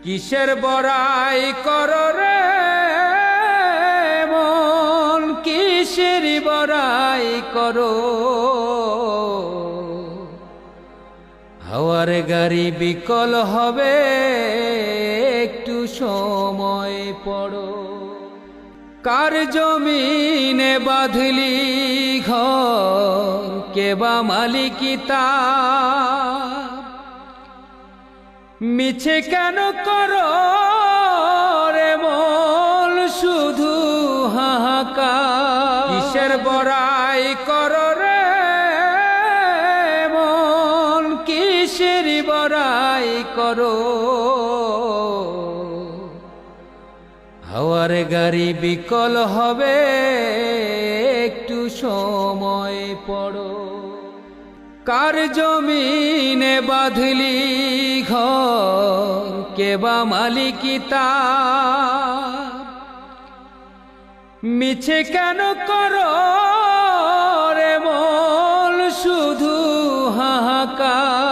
কিসের বড়াই করো রে মন, কিসের বড়াই করো। হাওয়ার গাড়ি বিকল হবে, একটু সময় পড়ো। কার জমিনে বাঁধলি ঘর, কে বা মালিকি তার। মিছে কেন করো রে মন, শুধু হাহাকার। কিসের বড়াই করো রে মন, কিসের বড়াই করো। হাওয়ার গাড়ি বিকল হবে, একটু সময় পড়ো। কার জমিনে বাঁধলি ঘর, কে বা মালিকি তার। মিছে কেন করো রে মন, শুধু হাহাকার।